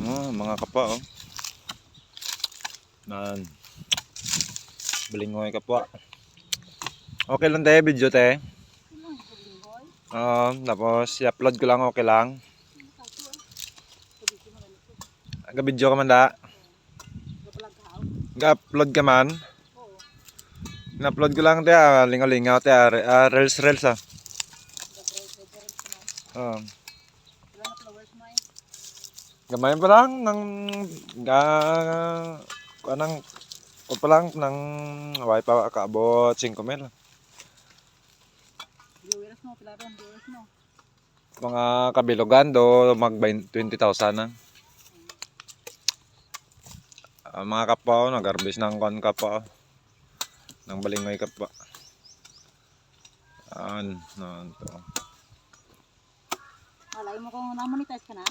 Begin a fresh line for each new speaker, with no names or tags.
Mga kapwa oh. Nan. Balingoy kapwa. Okay lang tayo video te. Tapos i-upload ko lang okay lang. Ga-video ka man da. Ga-upload ka man. Na-upload ko lang te lingaw-lingaw te reels ah. Gamay pa lang ng kanang o pa lang ng wifi pa kaabot 5,000.
Viewers mo, pila ron, viewers mo.
Mga kabilogan do mag 20,000 na. Mga kapwa nag-harvest ng kon kapwa. Ng balingoy kapwa. To.
Alay mo kung na-monetize ka na?